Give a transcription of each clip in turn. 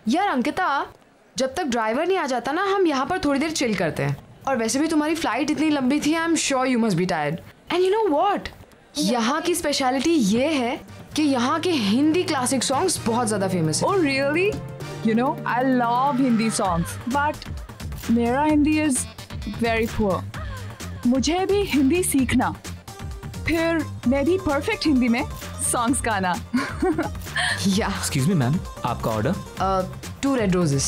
यार अंकिता, जब तक ड्राइवर नहीं आ जाता ना, हम यहाँ पर थोड़ी देर चिल करते हैं। और वैसे भी तुम्हारी फ्लाइट इतनी लंबी थी, I am sure you must be tired. And you know what, यहाँ की स्पेशलिटी ये है कि यहाँ के हिंदी क्लासिक सॉन्ग्स बहुत ज़्यादा फेमस है। Oh really? You know, I love Hindi songs, but मेरा हिंदी is very poor. मुझे भी हिंदी सीखना, फिर मैं भी परफेक्ट हिंदी में सॉन्ग्स गाना। Excuse me मैम, आपका order? 2 red roses.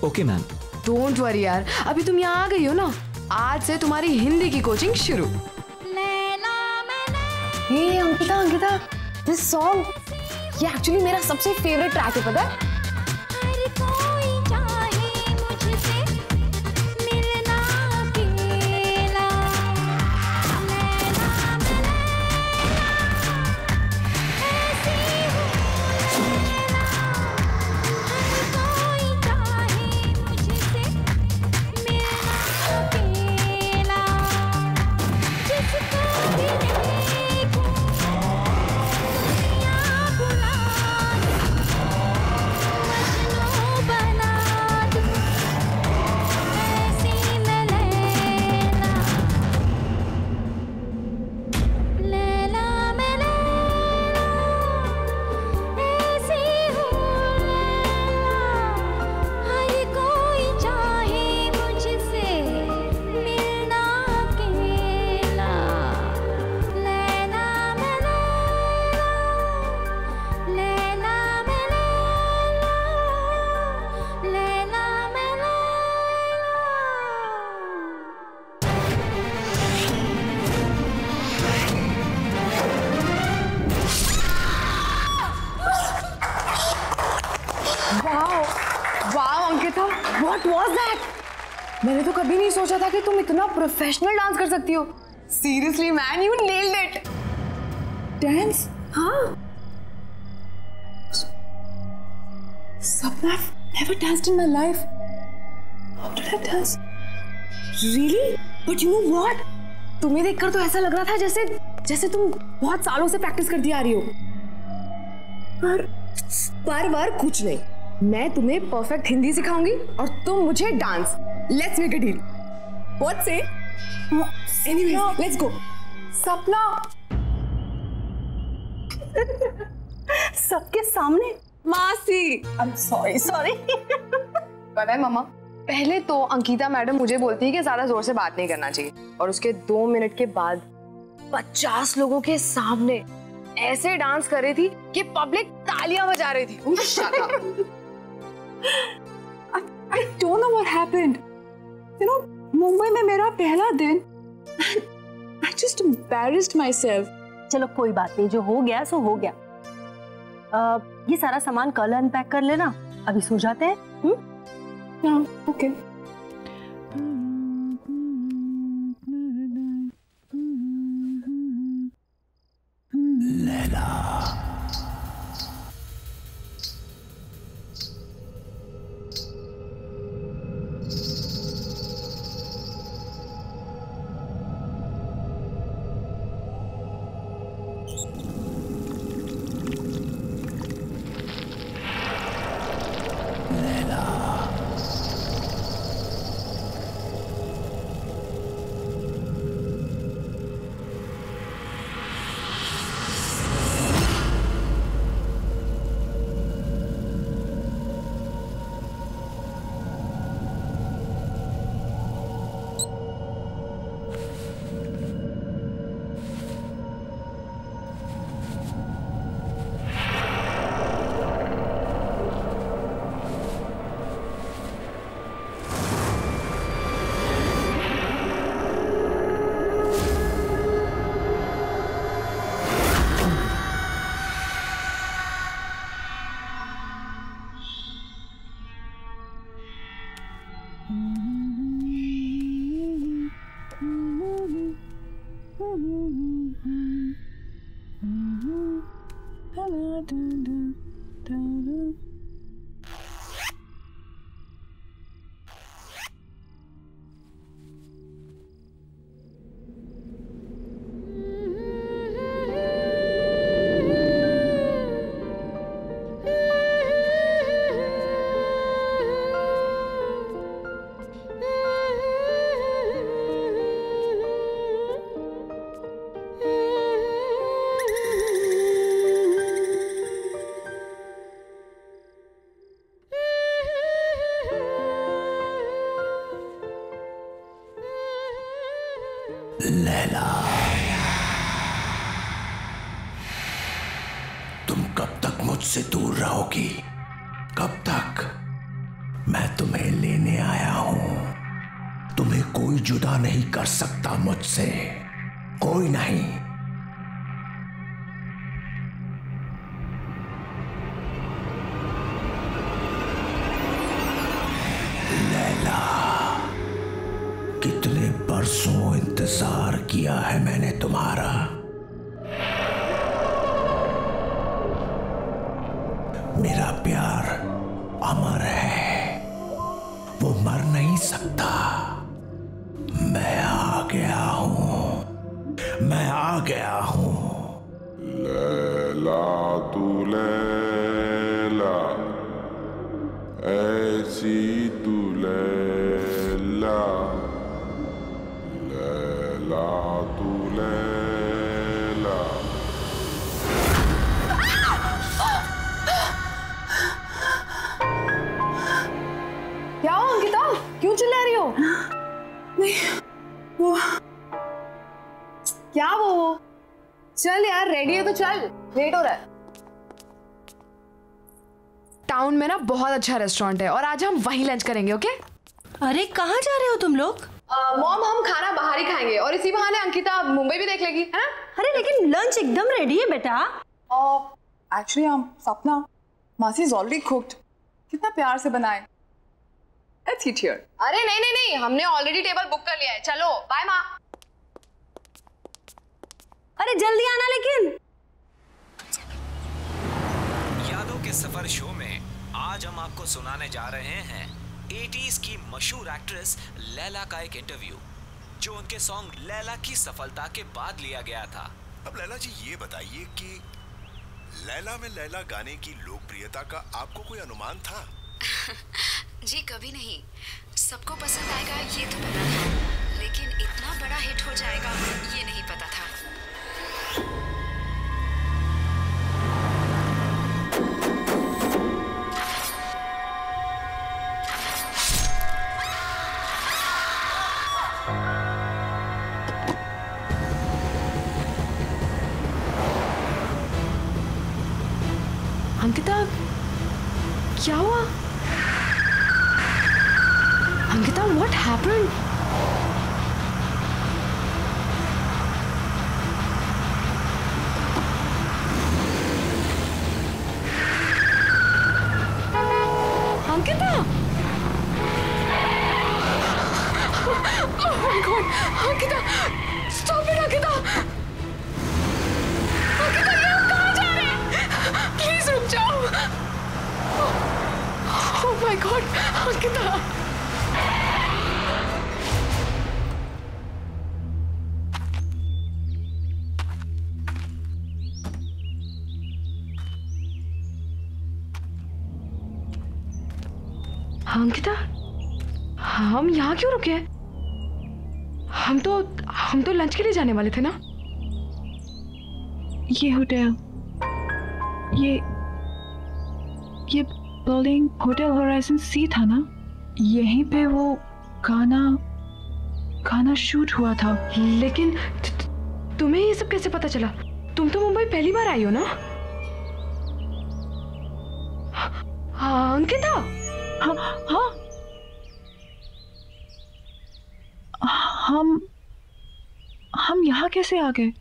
Okay ma'am. Don't worry यार, अभी तुम यहाँ आ गई हो ना, आज से तुम्हारी हिंदी की कोचिंग शुरू। हे अंकिता, दिस सॉन्ग ये एक्चुअली मेरा सबसे फेवरेट ट्रैक है, पता है? What was that? मैंने तो कभी नहीं सोचा था कि तुम इतना प्रोफेशनल डांस कर सकती हो। Seriously man, you nailed it. Dance? हाँ। Sapna, I've never danced in my life. How did I dance? Really? But you know what? तुम्हें देखकर तो ऐसा लग रहा था जैसे तुम बहुत सालों से प्रैक्टिस करती आ रही हो। पर कुछ नहीं, मैं तुम्हें परफेक्ट हिंदी सिखाऊंगी और तुम मुझे dance. Let's make a deal. What say? Anyways, let's go. Sapna सबके सामने मासी, I'm sorry. पता है मामा, पहले तो अंकिता मैडम मुझे बोलती है कि ज्यादा जोर से बात नहीं करना चाहिए, और उसके 2 मिनट के बाद 50 लोगों के सामने ऐसे डांस कर रही थी कि पब्लिक तालियां बजा रही थी। I don't know what happened. You know, Mumbai में मेरा पहला दिन, I just embarrassed myself. चलो कोई बात नहीं, जो हो गया सो हो गया। ये सारा सामान कल अनपैक कर लेना, अभी सो जाते हैं। Yeah, okay. लैला, लैला, तुम कब तक मुझसे दूर रहोगी? कब तक? मैं तुम्हें लेने आया हूं। तुम्हें कोई जुदा नहीं कर सकता मुझसे, कोई नहीं। लैला, कितने बरसों इंतजार किया है मैंने तुम्हारा। मेरा प्यार अमर है, वो मर नहीं सकता। मैं आ गया हूं, मैं आ गया हूं। लैला तू लैला, ऐसी तू लैला, लैला तू लैला। क्या हो अंकिता, क्यों चिल्ला रही हो? नहीं, वो क्या वो? चल यार, रेडी है तो चल, लेट हो रहा है। टाउन में ना बहुत अच्छा रेस्टोरेंट है और आज हम वहीं लंच करेंगे, ओके? अरे कहाँ जा रहे हो तुम लोग? मॉम, हम खाना बाहर ही खाएंगे और इसी बहाने अंकिता मुंबई भी देख लेगी, है ना? अरे लेकिन लंच एकदम रेडी है बेटा। एक्चुअली सपना, मासी इज ऑलरेडी कुक्ड। कितना प्यार से बनाए। Let's eat here. अरे नहीं नहीं नहीं, हमने ऑलरेडी टेबल बुक कर लिया है। चलो बाय माँ। अरे जल्दी आना लेकिन। यादों के सफर शो में आज हम आपको सुनाने जा रहे हैं 80s की मशहूर एक्ट्रेस लैला का एक इंटरव्यू, जो उनके सॉन्ग लैला की सफलता के बाद लिया गया था। अब लैला जी ये बताइए कि लैला में लैला गाने की लोकप्रियता का आपको कोई अनुमान था? जी कभी नहीं। सबको पसंद आएगा ये तो पता था, लेकिन इतना बड़ा हिट हो जाएगा ये नहीं पता था। अंकिता, क्या हुआ? Ankita, what happened? Ankita! Oh my God! Ankita! Stop it, Ankita! Ankita, ये हम कहाँ जा रहे हैं? Please रुक जाओ! Oh my God! Ankita! Ankita, हम यहाँ क्यों रुके? हम तो लंच के लिए जाने वाले थे ना? ये होटल, ये बिल्डिंग होटल होराइजन सी था ना? यहीं पे वो गाना शूट हुआ था। लेकिन तुम्हें ये सब कैसे पता चला? तुम तो मुंबई पहली बार आई हो ना? हाँ अंकिता। हाँ हम यहाँ कैसे आ गए?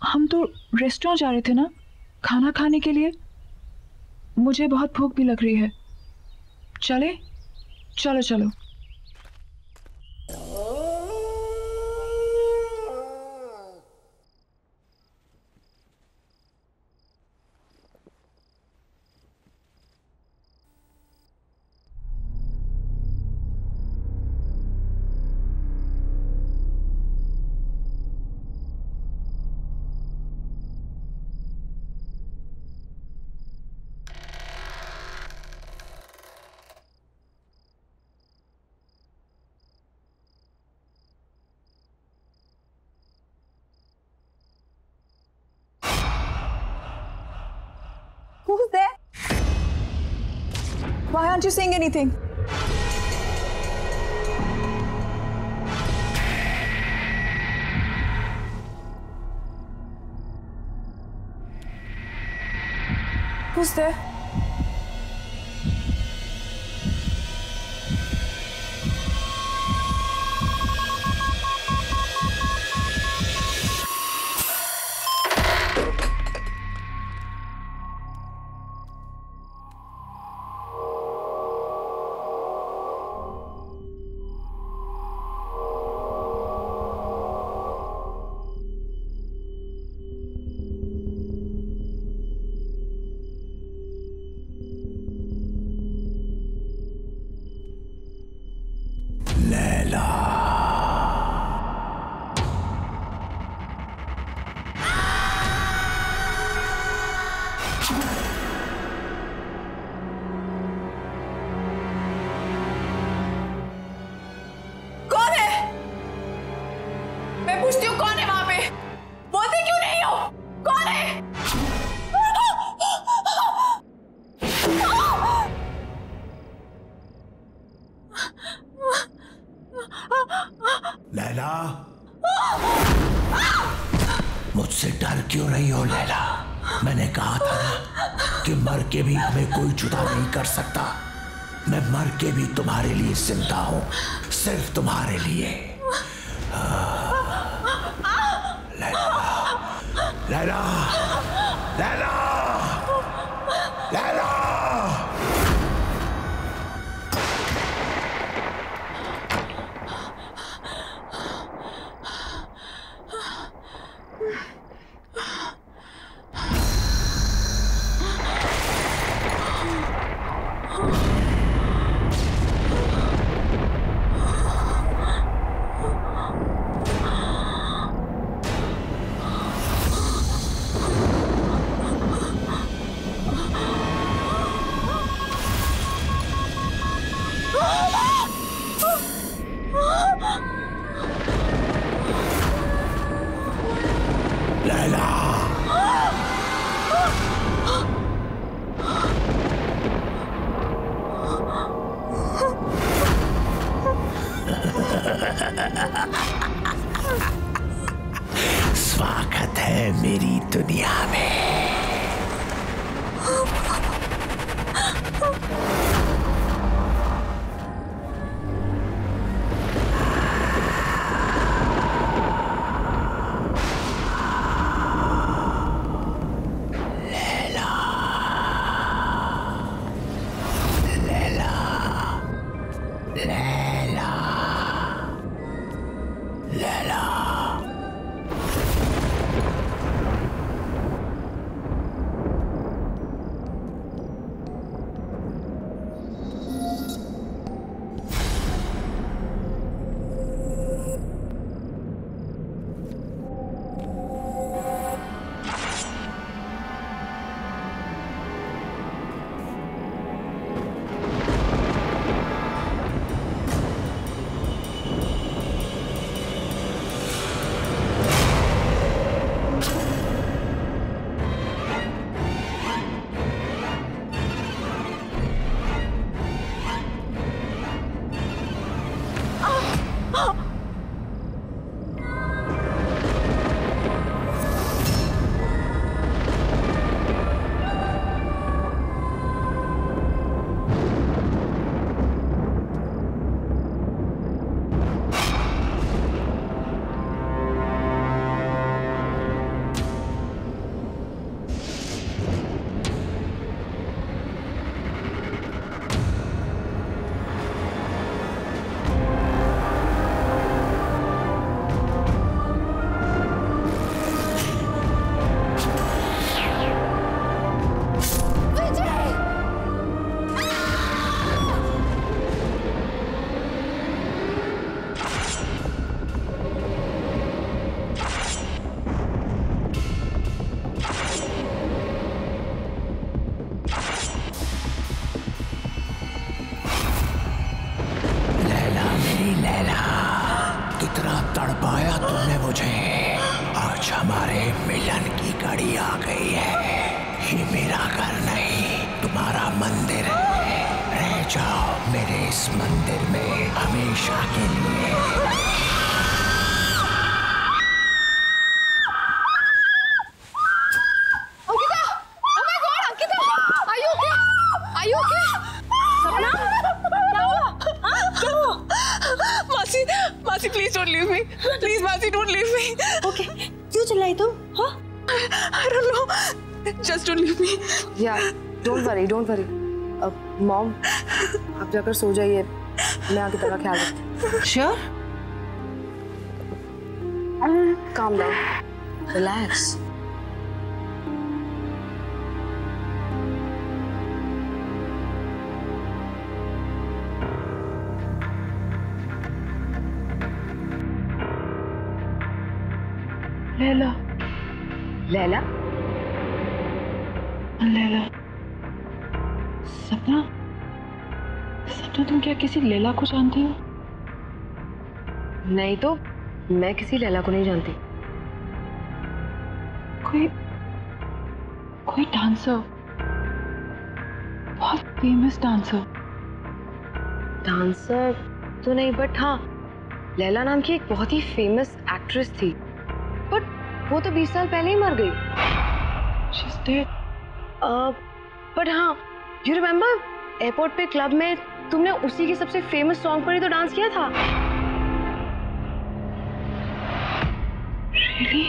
हम तो रेस्टोरेंट जा रहे थे ना खाना खाने के लिए। मुझे बहुत भूख भी लग रही है। चले? चलो चलो। Who's there? Why aren't you saying anything? Who's there? Laila, मुझसे डर क्यों रही हो लैला? मैंने कहा था ना कि मर के भी हमें कोई जुदा नहीं कर सकता। मैं मर के भी तुम्हारे लिए जिंदा हूं, सिर्फ तुम्हारे लिए। लैला, लैला, लैला, लैला। स्वागत है मेरी दुनिया में। तरह तड़पाया तुमने मुझे। आज हमारे मिलन की घड़ी आ गई है। ये मेरा घर नहीं, तुम्हारा मंदिर है। रह जाओ मेरे इस मंदिर में हमेशा के लिए। Ankita! Oh my God, Ankita! Are you okay? Are you okay? सपना क्या हुआ? क्या हुआ? मासी मासी please don't leave me, please मासी डोंट लीव मी। ओके, क्यों चिल्लाई तुम? हाँ? I don't know, just don't leave me. Yeah, don't worry. Mom, आप जाकर सो जाइए, मैं आगे तेरा ख्याल रखती हूँ। Sure? Calm down, relax. Laila, Laila? Laila, सपना, सपना तुम क्या किसी लैला को जानती हो? नहीं तो मैं किसी लैला को नहीं जानती। कोई डांसर, बहुत फेमस डांसर। डांसर तो नहीं, बट हाँ, लैला नाम की एक बहुत ही फेमस एक्ट्रेस थी, बट वो तो 20 साल पहले ही मर गई। She's dead. बट हाँ, यू रिमेम्बर एयरपोर्ट पे क्लब में तुमने उसी के सबसे फेमस सॉन्ग पर ही तो डांस किया था। Really?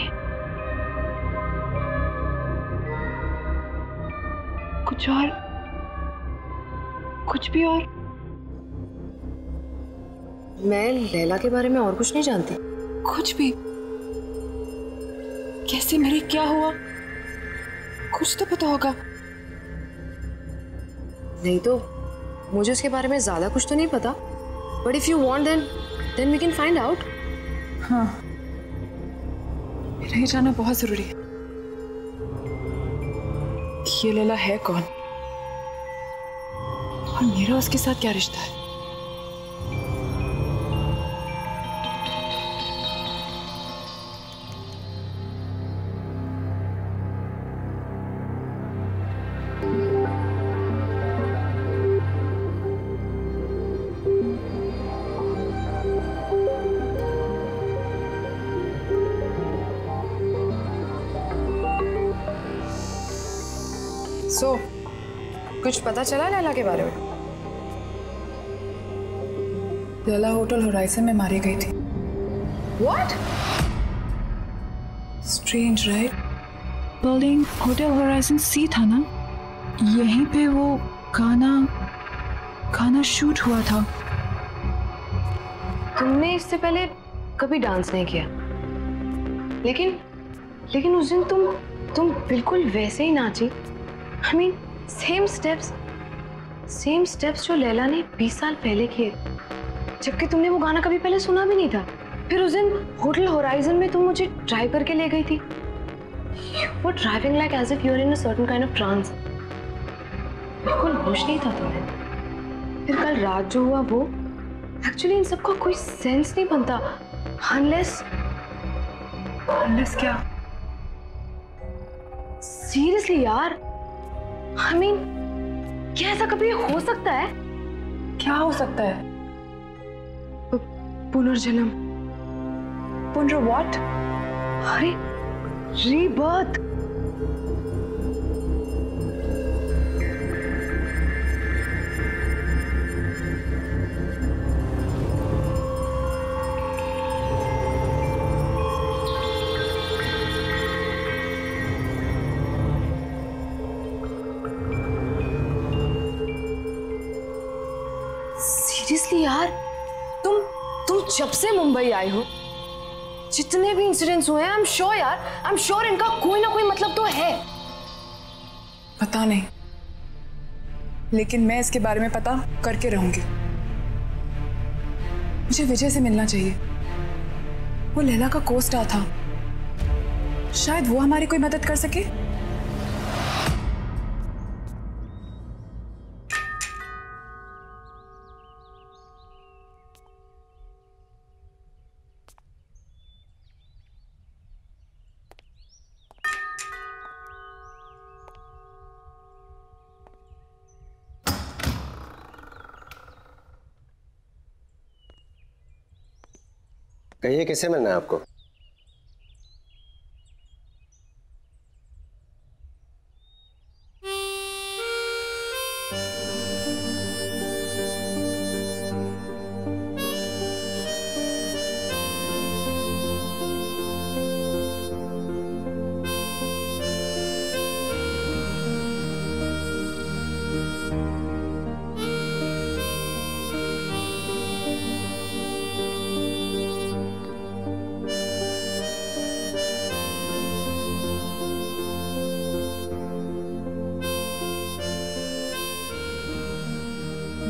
कुछ भी और? मैं लैला के बारे में और कुछ नहीं जानती। कुछ भी? कैसे मरी, क्या हुआ? कुछ तो पता होगा। नहीं तो मुझे उसके बारे में ज्यादा कुछ तो नहीं पता, but if you want then we can find out. हाँ, मेरा ये जानना बहुत जरूरी है कि ये लैला है कौन और मेरा उसके साथ क्या रिश्ता है। सो कुछ पता चला लैला के बारे में? लैला होटल होराइजन में मारी गई थी। What? Strange, right? Building hotel Horizon सी था ना, यहीं पे वो गाना शूट हुआ था। तुमने इससे पहले कभी डांस नहीं किया, लेकिन उस दिन तुम बिल्कुल वैसे ही नाची। I mean, सेम स्टेप्स जो लैला ने 20 साल पहले किए, जबकि तुमने वो गाना कभी पहले सुना भी नहीं था। फिर उस दिन होटल होराइजन में तुम मुझे ड्राइव करके ले गई थी। You were driving like as if you were in a certain kind of trance. बिल्कुल होश नहीं था तुम्हें। फिर कल रात जो हुआ वो, एक्चुअली इन सबका कोई सेंस नहीं बनता unless क्या? सीरियसली यार, I mean, क्या ऐसा कभी हो सकता है? क्या हो सकता है? पुनर्जन्म। व्हाट? अरे रीबर्थ। सीरियसली यार, तुम जब से मुंबई आई हो, जितने भी इंसिडेंट्स हुए हैं, आई एम श्योर इनका कोई ना कोई मतलब तो है। पता नहीं, लेकिन मैं इसके बारे में पता करके रहूंगी। मुझे विजय से मिलना चाहिए। वो लैला का को-स्टार था, शायद वो हमारी कोई मदद कर सके। कहिए किससे मिलना है आपको?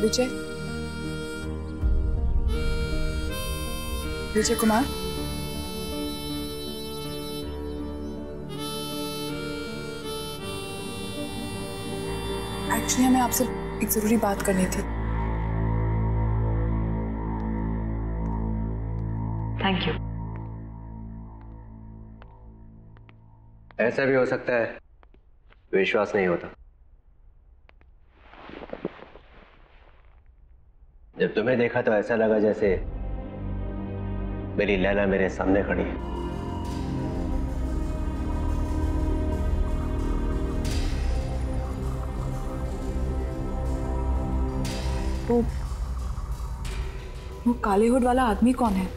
विजय, विजय कुमार, एक्चुअली हमें आपसे एक जरूरी बात करनी थी। Thank you. ऐसा भी हो सकता है विश्वास नहीं होता। जब तुम्हें देखा तो ऐसा लगा जैसे मेरी लैला मेरे सामने खड़ी है। वो काले हुड वाला आदमी कौन है?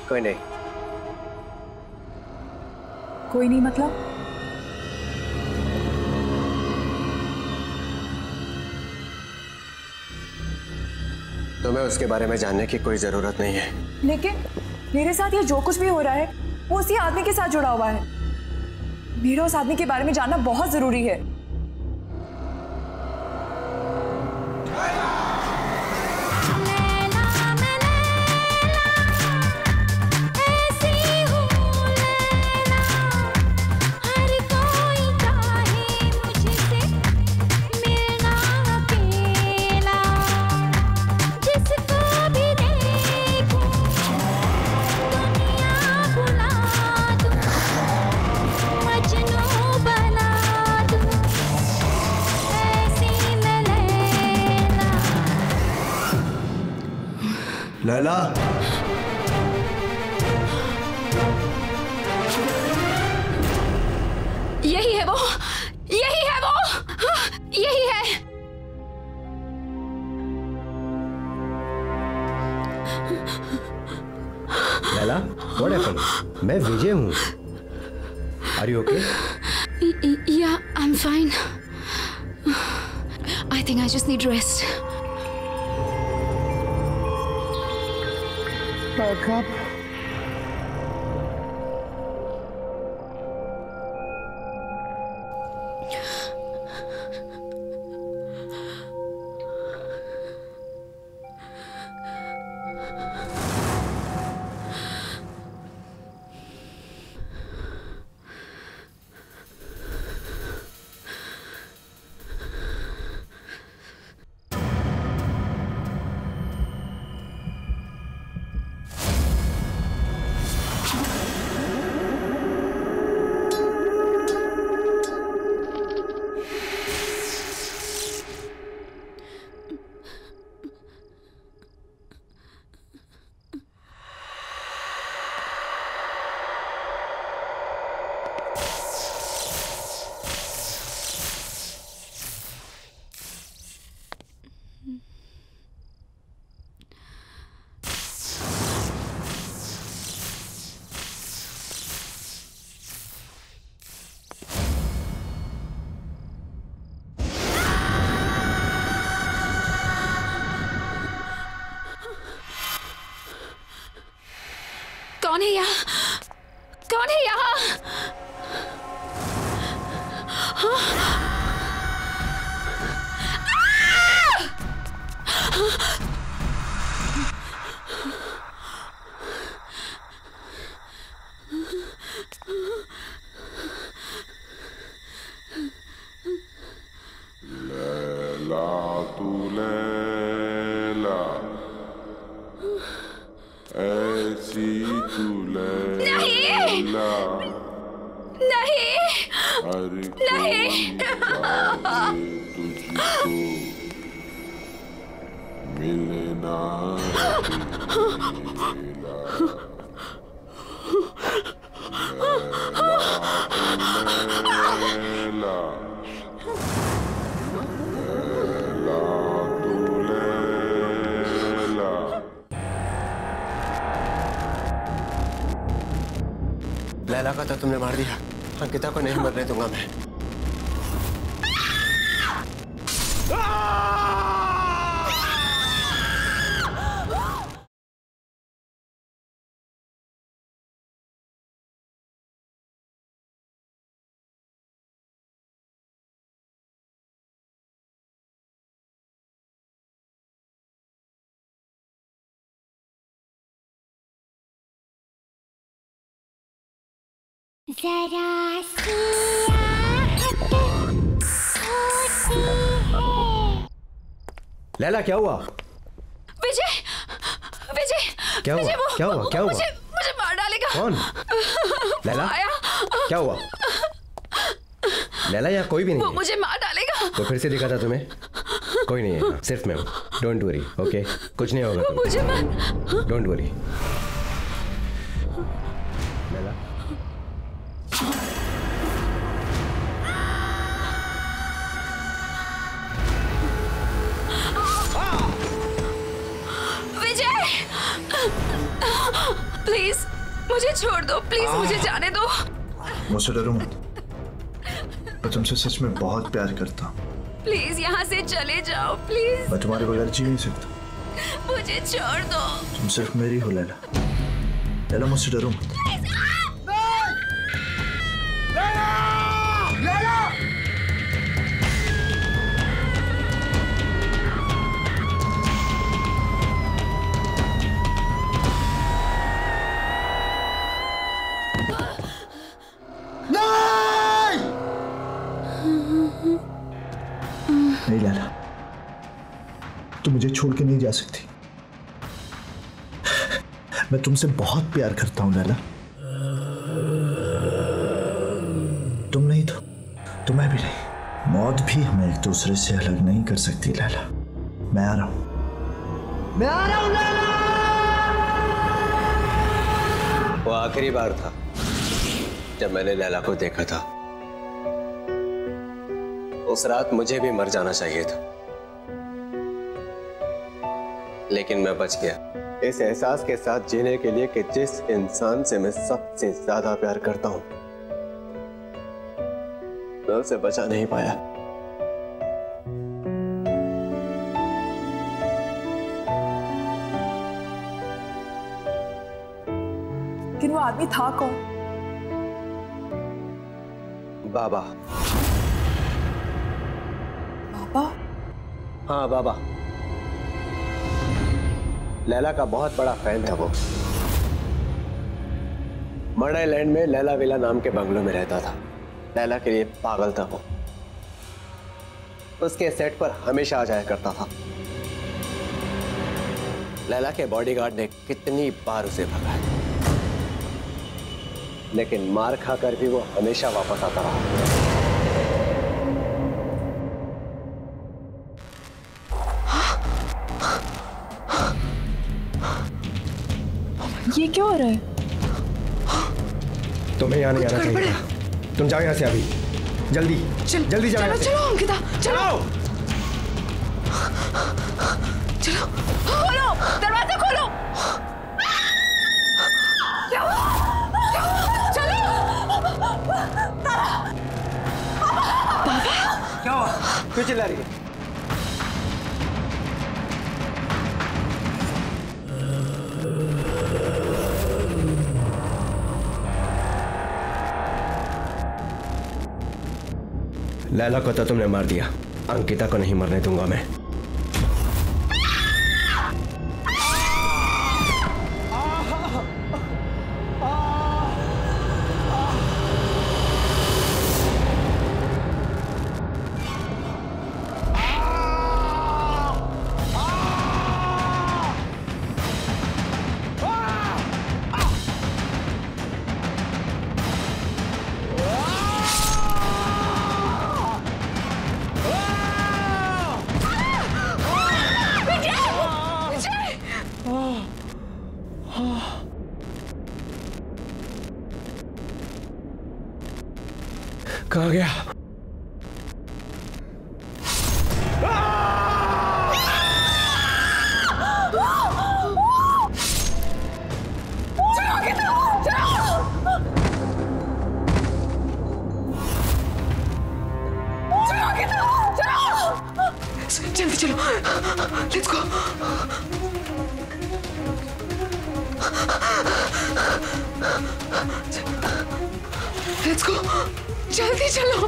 कोई नहीं। कोई नहीं मतलब? तुम्हें उसके बारे में जानने की कोई जरूरत नहीं है। लेकिन मेरे साथ ये जो कुछ भी हो रहा है वो उसी आदमी के साथ जुड़ा हुआ है। मेरा उस आदमी के बारे में जानना बहुत जरूरी है। लैला, यही है वो, यही है वो, यही है। Laila, what happened? मैं विजय हूँ। Are you okay? Yeah, I'm fine. I think I just need rest. Wake up. कौन है यहाँ? कौन है यहाँ? लैला तू लैला, ऐसी तू लैला, नहीं, हर कोई चाहे तुझको, मिलना लैला तू लैला। लैला का तो तुमने मार दिया, अंकिता को नहीं मरने दूंगा मैं। जरा सी लैला क्या हुआ? विजय, विजय क्या हुआ? क्या हुआ? क्या हुआ? मुझे मार डालेगा। कौन? लैला क्या हुआ? लैला यहाँ कोई भी नहीं वो है। मुझे मार डालेगा। तो फिर से दिखा था तुम्हें? कोई नहीं है, सिर्फ मैं हूँ। Don't worry, okay? कुछ नहीं होगा तुम्हें। मुझे मार। Don't worry. लैला प्लीज मुझे छोड़ दो, प्लीज मुझे जाने दो। मुझसे डरो मत, मैं तुमसे सच में बहुत प्यार करता हूँ। प्लीज यहाँ से चले जाओ, प्लीज। मैं तुम्हारे बगैर जी नहीं सकता। मुझे छोड़ दो। तुम सिर्फ मेरी हो लैला। लैला मुझसे डरो मत। नहीं लैला, तुम मुझे छोड़ के नहीं जा सकती। मैं तुमसे बहुत प्यार करता हूं लैला। तुम नहीं तो मैं भी नहीं। मौत भी हमें एक दूसरे से अलग नहीं कर सकती लैला। मैं आ रहा हूं, मैं आ रहा हूं लैला। वो आखिरी बार था जब मैंने लैला को देखा था। उस रात मुझे भी मर जाना चाहिए था, लेकिन मैं बच गया इस एहसास के साथ जीने के लिए कि जिस इंसान से मैं सबसे ज्यादा प्यार करता हूं, मैं उसे बचा नहीं पाया। लेकिन वो आदमी था कौन? बाबा। बाबा? हाँ बाबा। लैला का बहुत बड़ा फैन था वो। मर्डर लैंड में लैला विला नाम के बंगलों में रहता था। लैला के लिए पागल था वो। उसके सेट पर हमेशा आ जाया करता था। लैला के बॉडीगार्ड ने कितनी बार उसे भगाया, लेकिन मार खाकर भी वो हमेशा वापस आता रहा। ये क्या हो रहा है? तुम्हें यहाँ नहीं आना चाहिए। तुम जाओ यहाँ से अभी, जल्दी जल्दी जाओ। चलो चलो अंकिता, चलो चलो। खोलो दरवाजा, खोलो। चलो। क्या हुआ? क्यों चिल्ला रही है? लैला को तो तुमने मार दिया, अंकिता को नहीं मरने दूंगा मैं। कहाँ गया? जल्दी चलो, लेट्स गो। लेट्स गो, जल्दी चलो।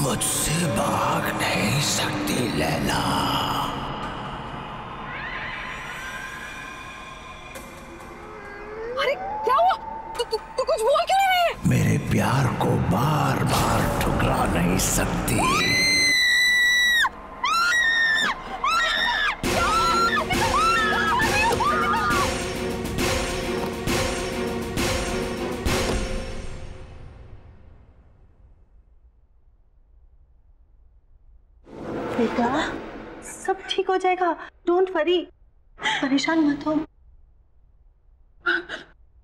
मुझसे भाग नहीं सकती लैला। अरे क्या हुआ? तू कुछ बोल क्यों नहीं रही है? मेरे प्यार को बार बार ठुकरा नहीं सकती। बेटा सब ठीक हो जाएगा, डोंट वरी, परेशान मत हो।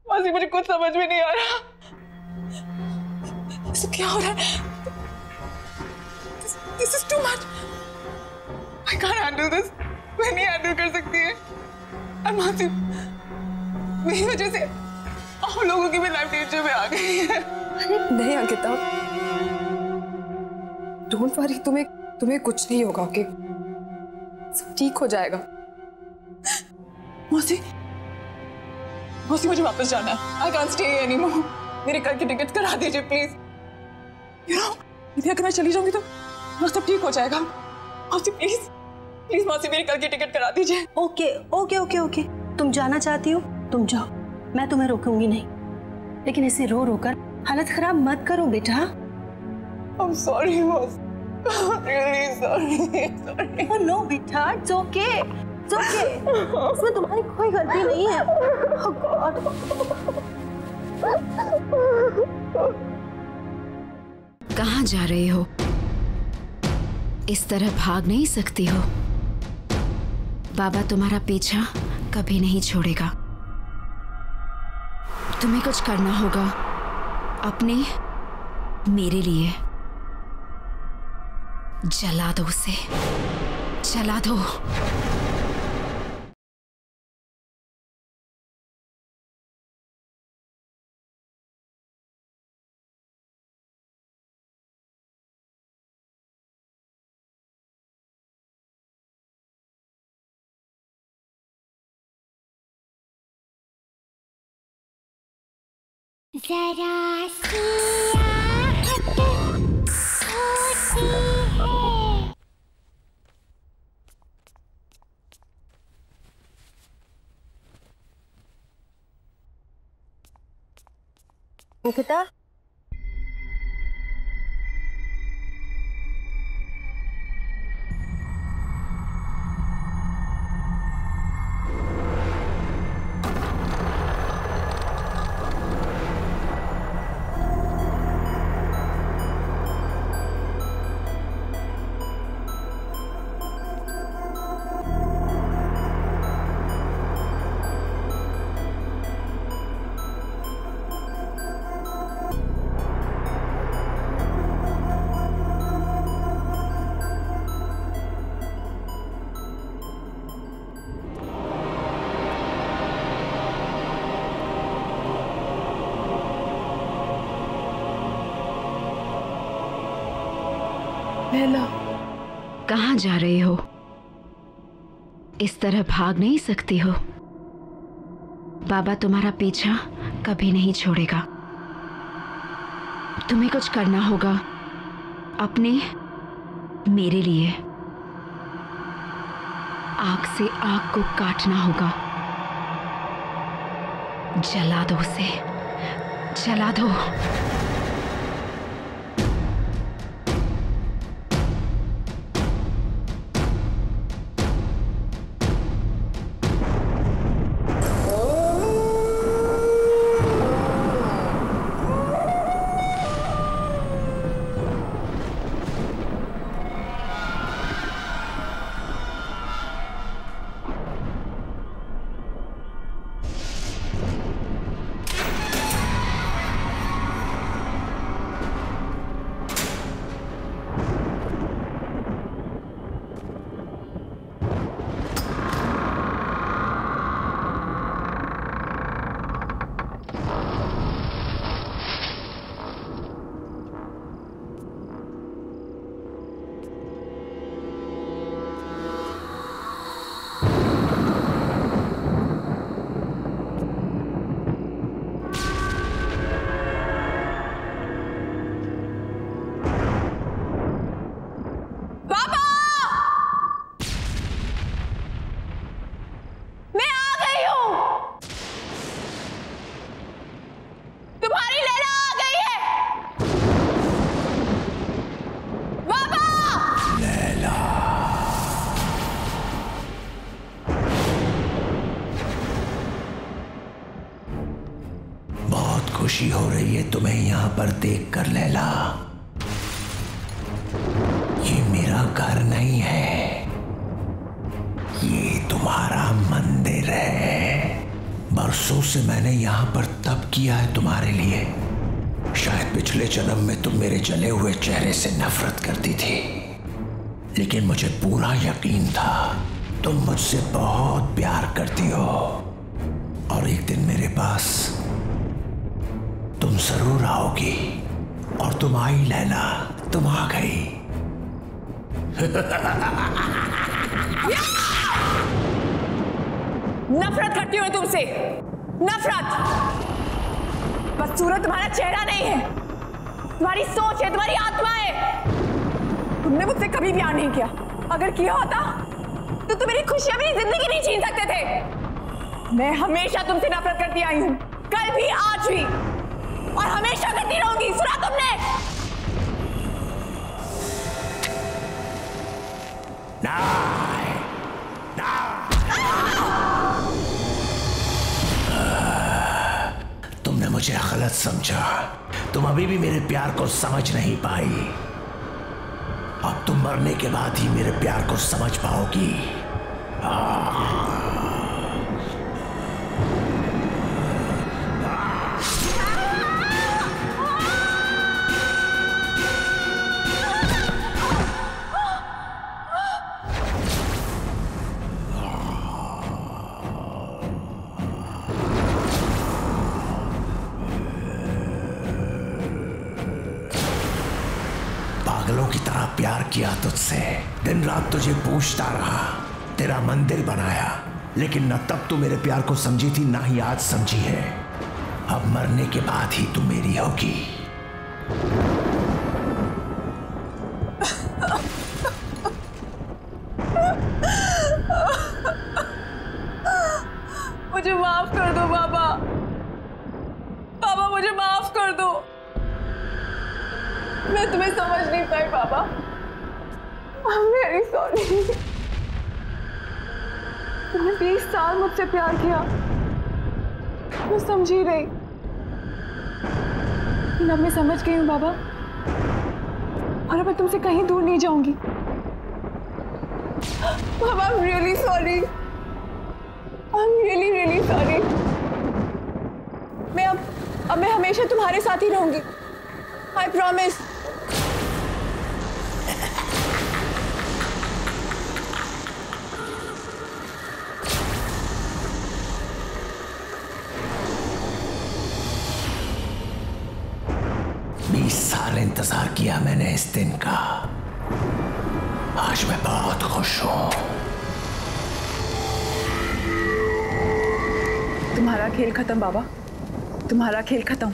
मासी मुझे कुछ समझ में नहीं आ रहा, तो क्या हो रहा है? This is too much. I can't handle this. मैं नहीं हैंडल कर सकती है। मासी मेरी वजह से आप लोगों की भी लाइफ डेंजर में आ गई है। नहीं अंकिता, डोंट वरी, तुम्हें कुछ नहीं होगा, ओके? सब ठीक हो जाएगा। मौसी मुझे वापस जाना है। I can't stay anymore. मेरे कल की टिकट करा दीजिए प्लीज। You know, यदि अगर मैं चली जाऊंगी तो सब ठीक हो जाएगा। मौसी प्लीज मौसी मेरी कल की टिकट करा दीजिए। ओके, तुम जाना चाहती हो तुम जाओ, मैं तुम्हें रोकूंगी नहीं, लेकिन इसे रो कर हालत खराब मत करो बेटा। I'm sorry मौसी, really sorry. Oh no बेटा, it's okay. इसमें तुम्हारी कोई गलती नहीं है। Oh God. कहाँ जा रहे हो? इस तरह भाग नहीं सकती हो। बाबा तुम्हारा पीछा कभी नहीं छोड़ेगा। तुम्हें कुछ करना होगा अपने, मेरे लिए। जला दो उसे, जला दो। जरा सी आहट होती है। अंकिता, लैला, कहाँ जा रहे हो? इस तरह भाग नहीं सकती हो। बाबा तुम्हारा पीछा कभी नहीं छोड़ेगा। तुम्हें कुछ करना होगा अपने, मेरे लिए आग से आग को काटना होगा। जला दो उसे, जला दो। खुशी हो रही है तुम्हें यहां पर देखकर लैला। ये मेरा घर नहीं है, ये तुम्हारा मंदिर है। बरसों से मैंने यहां पर तप किया है तुम्हारे लिए। शायद पिछले जन्म में तुम मेरे जले हुए चेहरे से नफरत करती थी, लेकिन मुझे पूरा यकीन था तुम मुझसे बहुत प्यार करती हो और एक दिन मेरे पास तुम जरूर आओगी। और तुम आई लैला, तुम आ गई। नफरत करती हूँ तुमसे, नफरत। बदसूरत तुम्हारा चेहरा नहीं है, तुम्हारी सोच है, तुम्हारी आत्मा है। तुमने मुझसे कभी प्यार नहीं किया। अगर किया होता तो तुम मेरी खुशियां, मेरी जिंदगी नहीं छीन सकते थे। मैं हमेशा तुमसे नफरत करती आई हूं, कल भी, आज भी, और हमेशा करती रहूंगी। सुना तुमने? तुमने मुझे गलत समझा। तुम अभी भी मेरे प्यार को समझ नहीं पाई। अब तुम मरने के बाद ही मेरे प्यार को समझ पाओगी। पागलों की तरह प्यार किया तुझसे, दिन रात तुझे पूछता रहा, तेरा मंदिर बनाया, लेकिन न तब तू मेरे प्यार को समझी थी, ना ही आज समझी है। अब मरने के बाद ही तू मेरी होगी। मुझे माफ कर दो बाबा। बाबा मुझे माफ कर दो। मैं तुम्हें समझ नहीं पाई बाबा। I'm very sorry। तुमने 20 साल मुझसे प्यार किया, मैं समझी रही। अब मैं समझ गई हूँ बाबा, और अब मैं तुमसे कहीं दूर नहीं जाऊंगी। बाबा I'm really sorry। I'm really really sorry। मैं हमेशा तुम्हारे साथ ही रहूंगी। I promise। इंतजार किया मैंने इस दिन का। आज मैं बहुत खुश हूं। तुम्हारा खेल खत्म बाबा, तुम्हारा खेल खत्म।